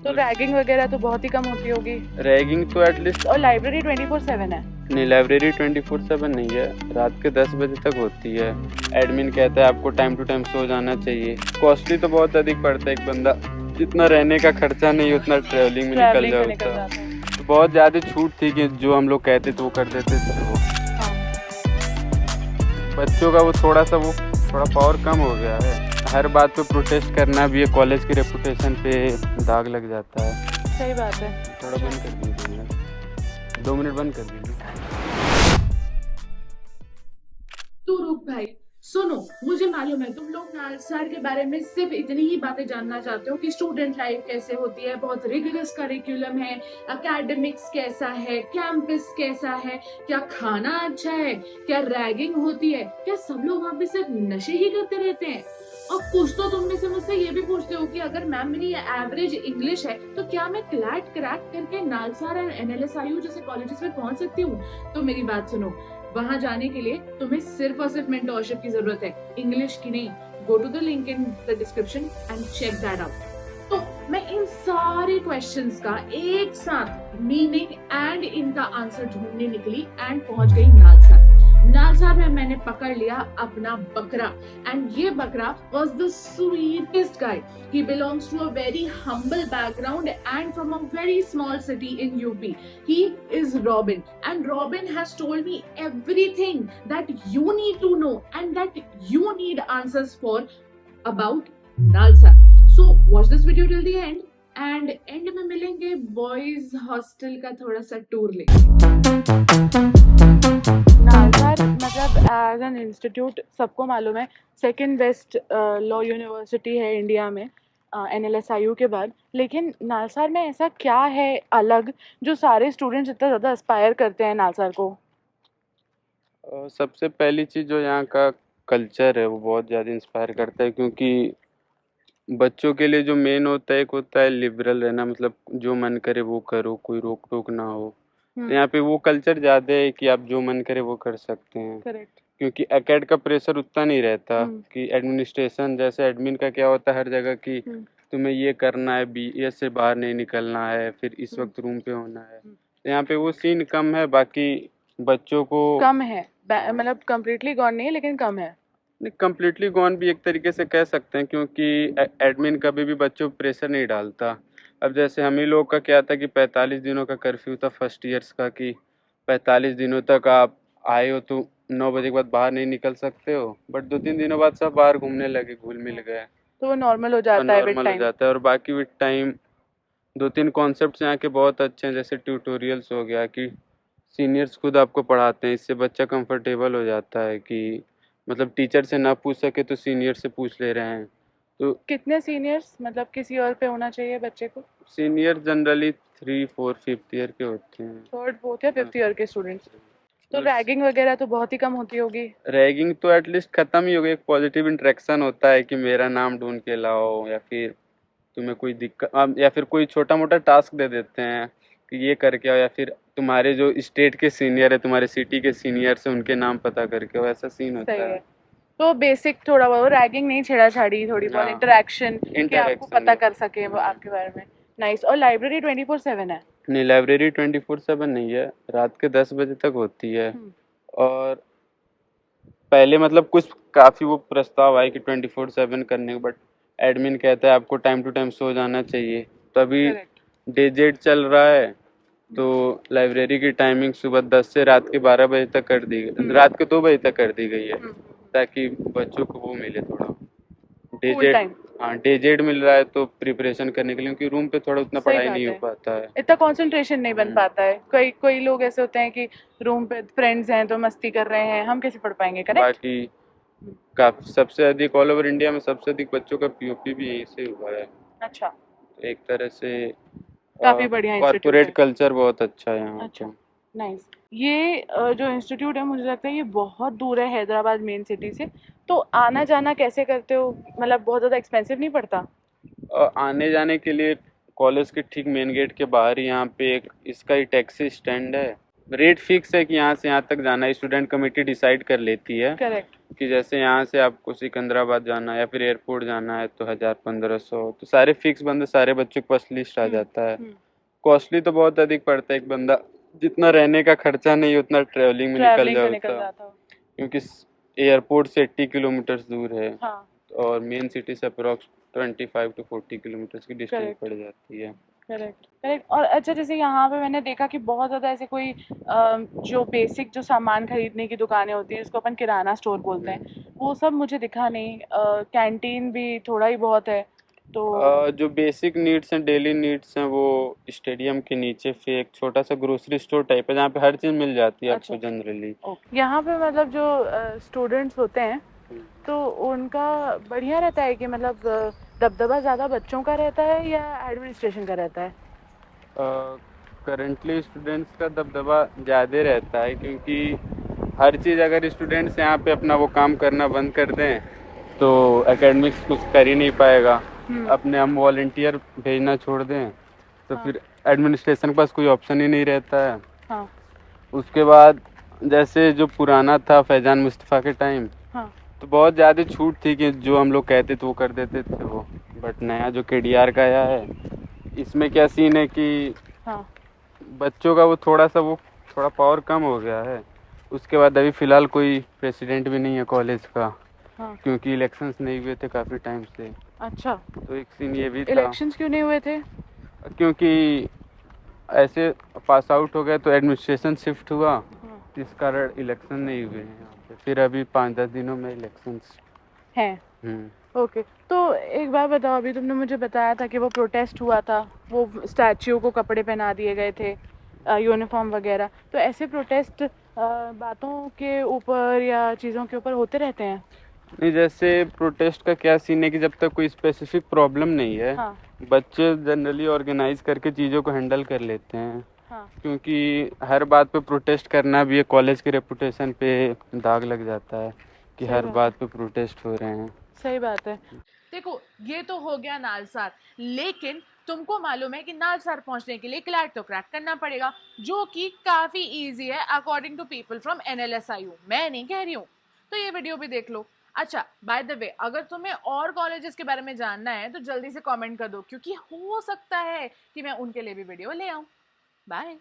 तो रैगिंग वगैरह तो बहुत ही कम होती होगी। रैगिंग तो एटलीस्ट, और लाइब्रेरी 24/7 है। नहीं लाइब्रेरी 24/7 नहीं है, रात के 10 बजे तक होती है। एडमिन कहता है आपको टाइम टू टाइम सो जाना चाहिए। कॉस्टली तो बहुत अधिक पड़ता है, एक बंदा जितना रहने का खर्चा नहीं उतना ट्रैवलिंग में निकल ट्रैवलिंग का निकल जाता। जाता है। तो बहुत ज़्यादा छूट थी कि जो हम लोग कहते थे वो कर देते थे। वो हाँ। बच्चों का वो थोड़ा पावर कम हो गया है। हर बात पे प्रोटेस्ट करना भी है, कॉलेज की रेपुटेशन पे दाग लग जाता है। सही बात है। थोड़ा बंद कर दीजिए, 2 मिनट बंद कर दीजिए। तो रुक भाई, सुनो, मुझे मालूम है तुम लोग नालसार के बारे में सिर्फ इतनी ही बातें जानना चाहते हो कि स्टूडेंट लाइफ कैसे होती है, बहुत रिगरस करिकुलम है, एकेडमिक्स कैसा है, कैंपस कैसा है, क्या खाना अच्छा है, क्या रैगिंग होती है, क्या सब लोग वहाँ पे सिर्फ नशे ही करते रहते हैं। और कुछ तो तुम में से मुझसे ये भी पूछते हो कि अगर मैम मेरी एवरेज इंग्लिश है तो क्या मैं क्लैट क्रैक करके नालसार और एनएलएसआईयू जैसे कॉलेजेस में पहुंच सकती हूँ। तो मेरी बात सुनो, वहां जाने के लिए तुम्हें सिर्फ और सिर्फ मेंटरशिप की जरूरत है, इंग्लिश की नहीं। Go to the link in the description and check that out. तो मैं इन सारे क्वेश्चंस का एक साथ मीनिंग एंड इनका आंसर ढूंढने निकली एंड पहुंच गई नालसार। नालसार में मैंने पकड़ लिया अपना बकरा, एंड ये बकरा was the sweetest guy. He belongs to a very humble background and from a very small city in UP. He is Robin, and Robin has told me everything that you need to know and that you need answers for about Nalsar. So watch this video till the end, and end में मिलेंगे boys hostel का थोड़ा सा tour लेंगे। नालसार मतलब as an institute सबको मालूम है सेकंड बेस्ट लॉ यूनिवर्सिटी है इंडिया में एनएलएसआईयू के बाद। लेकिन नालसार में ऐसा क्या है अलग जो सारे स्टूडेंट्स इतना ज़्यादा एस्पायर करते हैं नालसार को? सबसे पहली चीज़ जो यहाँ का कल्चर है वो बहुत ज़्यादा इंस्पायर करता है, क्योंकि बच्चों के लिए जो मेन होता है, एक होता है लिबरल रहना, मतलब जो मन करे वो करो, कोई रोक टोक ना हो। तो यहाँ पे वो कल्चर ज़्यादा है कि आप जो मन करे वो कर सकते हैं। करेक्ट। क्योंकि एकेड का प्रेशर उतना नहीं रहता कि एडमिनिस्ट्रेशन जैसे एडमिन का क्या होता है हर जगह की तुम्हें ये करना है, BS से बाहर नहीं निकलना है, फिर इस वक्त रूम पे होना है। तो यहाँ पे वो सीन कम है, बाकी बच्चों को कम है, मतलब कम्प्लीटली गॉन नहीं है लेकिन कम है। नहीं, कम्प्लीटली गॉन भी एक तरीके से कह सकते हैं, क्योंकि एडमिन कभी भी बच्चों पर प्रेशर नहीं डालता। अब जैसे हम ही लोग का क्या था कि 45 दिनों का कर्फ्यू था फर्स्ट ईयर्स का, कि 45 दिनों तक आप आए हो तो 9 बजे के बाद बाहर नहीं निकल सकते हो। बट 2-3 दिनों बाद सब बाहर घूमने लगे, घुल मिल गए, तो वो नॉर्मल हो जाता है विद नॉर्मल हो टाइम। जाता है। और बाकी विद टाइम 2-3 कॉन्सेप्ट्स यहाँ के बहुत अच्छे हैं, जैसे ट्यूटोरियल्स हो गया कि सीनियर्स खुद आपको पढ़ाते हैं, इससे बच्चा कंफर्टेबल हो जाता है कि मतलब टीचर से ना पूछ सके तो सीनियर से पूछ ले रहे हैं। तो कितने सीनियर्स, मतलब किस ईयर पे होना चाहिए बच्चे को? सीनियर जनरली 3, 4, 5th ईयर के होते हैं। थर्ड, फोर्थ या फिफ्थ ईयर के स्टूडेंट्स। तो रैगिंग वगैरह तो बहुत ही कम होती होगी। रैगिंग तो एटलीस्ट खत्म ही हो गई, एक पॉजिटिव इंटरेक्शन होता है कि मेरा नाम ढूंढ के लाओ, या फिर तुम्हें कोई दिक्कत या फिर कोई छोटा मोटा टास्क दे देते हैं कि ये करके आओ, या फिर तुम्हारे जो स्टेट के सीनियर है, तुम्हारे सिटी के सीनियर से उनके नाम पता करके आओ, ऐसा सीन होता सही है। है। तो बेसिक थोड़ा बहुत रैगिंग नहीं, छेड़ाछाड़ी थोड़ी बहुत, हाँ, इंटरेक्शन कि आपको इंटरेक्शन पता कर सके वो आपके बारे में। नाइस। और लाइब्रेरी 24/7 है। नहीं लाइब्रेरी 24/7 नहीं है, रात के 10 बजे तक होती है। और पहले मतलब कुछ काफ़ी वो प्रस्ताव आए कि 24/7 करने के, बट एडमिन कहता है आपको टाइम टू टाइम सो जाना चाहिए। तो अभी डे जेड चल रहा है, तो लाइब्रेरी की टाइमिंग सुबह 10 से रात के 12 बजे तक कर दी गई, रात के 2 बजे तक कर दी गई है, ताकि बच्चों को वो मिले थोड़ा डे फुल जेड। टाइम। हाँ, डे जेड मिल रहा है तो प्रिपरेशन करने के लिए, क्योंकि रूम पे थोड़ा उतना सही पढ़ाई बात नहीं हो है। पाता है, इतना कंसंट्रेशन नहीं बन पाता है। कोई कोई लोग ऐसे होते हैं कि रूम पे फ्रेंड्स हैं तो मस्ती कर रहे हैं, हम कैसे पढ़ पाएंगे? करेक्ट। बाकी काफी सबसे अधिक ऑल ओवर इंडिया में सबसे अधिक बच्चों का POP भी यहीं से हुआ है। अच्छा, एक तरह से काफी बढ़िया इंस्टीट्यूट कॉर्पोरेट है। कल्चर बहुत अच्छा है यहाँ अच्छा, का। नाइस। ये जो इंस्टीट्यूट है मुझे लगता है ये बहुत दूर है हैदराबाद मेन सिटी से। तो आना जाना कैसे करते हो? मतलब बहुत ज़्यादा एक्सपेंसिव नहीं पड़ता? आने जाने के लिए कॉलेज के ठीक मेन गेट के बाहर ही यहाँ पे एक इसका ही टैक्सी स्टैंड है, रेट फिक्स है कि यहाँ से यहाँ तक जाना है, स्टूडेंट कमेटी डिसाइड कर लेती है करेक्ट। कि जैसे यहाँ से आपको सिकंदराबाद जाना है या फिर एयरपोर्ट जाना है तो 1000-1500, तो सारे फिक्स बंदे सारे बच्चों के पास लिस्ट आ जाता है। हम्म। कॉस्टली तो बहुत अधिक पड़ता है, एक बंदा जितना रहने का खर्चा नहीं उतना ट्रेवलिंग में निकल ट्रैवलिंग से निकल जाता, जाता हो। क्योंकि एयरपोर्ट से 80 किलोमीटर दूर है हाँ। और मेन सिटी से अप्रोक्स 25 to 40 किलोमीटर की डिस्टेंस करेक्ट। पड़ जाती है। Correct correct. और अच्छा, जैसे यहाँ पे मैंने देखा कि बहुत ज़्यादा ऐसे कोई जो बेसिक जो सामान खरीदने की दुकानें होती है, उसको अपन किराना स्टोर बोलते हैं, वो सब मुझे दिखा नहीं। कैंटीन भी थोड़ा ही बहुत है तो। जो बेसिक नीड्स हैं, डेली नीड्स हैं, वो स्टेडियम के नीचे फिर एक छोटा सा ग्रोसरी स्टोर टाइप है जहाँ पे हर चीज़ मिल जाती है अच्छा। आपको जनरली। ओके। यहाँ पे मतलब जो स्टूडेंट्स होते हैं तो उनका बढ़िया रहता है कि मतलब दबदबा ज़्यादा बच्चों का रहता है या एडमिनिस्ट्रेशन का रहता है? करंटली स्टूडेंट्स का दबदबा ज़्यादा रहता है, क्योंकि हर चीज़ अगर स्टूडेंट्स यहाँ पे अपना वो काम करना बंद कर दें तो एकेडमिक्स कुछ कर ही नहीं पाएगा। अपने हम वॉलेंटियर भेजना छोड़ दें तो हाँ। फिर एडमिनिस्ट्रेशन के पास कोई ऑप्शन ही नहीं रहता है। हाँ। उसके बाद जैसे जो पुराना था फैज़ान मुस्तफ़ा के टाइम, हाँ। तो बहुत ज़्यादा छूट थी कि जो हम लोग कहते थे वो कर देते थे वो। बट नया जो KDR का आया है, इसमें क्या सीन है कि हाँ। बच्चों का वो थोड़ा पावर कम हो गया है। उसके बाद अभी फ़िलहाल कोई प्रेसिडेंट भी नहीं है कॉलेज का, हाँ। क्योंकि इलेक्शंस नहीं हुए थे काफ़ी टाइम से। अच्छा, तो एक सीन ये भी था, इलेक्शंस क्यों नहीं हुए थे? क्योंकि ऐसे पास आउट हो गए तो एडमिनिस्ट्रेशन शिफ्ट हुआ, हाँ। जिस कारण इलेक्शन नहीं हुए हैं यहाँ पे। फिर अभी 5-10 दिनों में इलेक्शंस। हैं। ओके। तो एक बात बताओ, अभी तुमने मुझे बताया था कि वो प्रोटेस्ट हुआ था, वो स्टैच्यू को कपड़े पहना दिए गए थे, यूनिफॉर्म वगैरह, तो ऐसे प्रोटेस्ट बातों के ऊपर या चीज़ों के ऊपर होते रहते हैं? नहीं, जैसे प्रोटेस्ट का क्या सीन है कि जब तक कोई स्पेसिफिक प्रॉब्लम नहीं है, हाँ। बच्चे जनरली ऑर्गेनाइज करके चीज़ों को हैंडल कर लेते हैं। हाँ। क्योंकि हर बात पे प्रोटेस्ट करना भी एक कॉलेज के रेपुटेशन पे दाग लग जाता है कि सही हर बात बात पे प्रोटेस्ट हो रहे हैं। सही बात है। देखो, ये तो हो गया नालसार, लेकिन तुमको मालूम है कि नालसार पहुंचने के लिए क्लैट तो क्रैक करना पड़ेगा, जो कि काफी इजी है according to people from NLSIU। मैं नहीं कह रही हूँ, तो ये वीडियो भी देख लो। अच्छा, बाय द वे, अगर तुम्हें और कॉलेजेस के बारे में जानना है तो जल्दी से कमेंट कर दो, क्योंकि हो सकता है कि मैं उनके लिए भी वीडियो ले आऊं। बाय।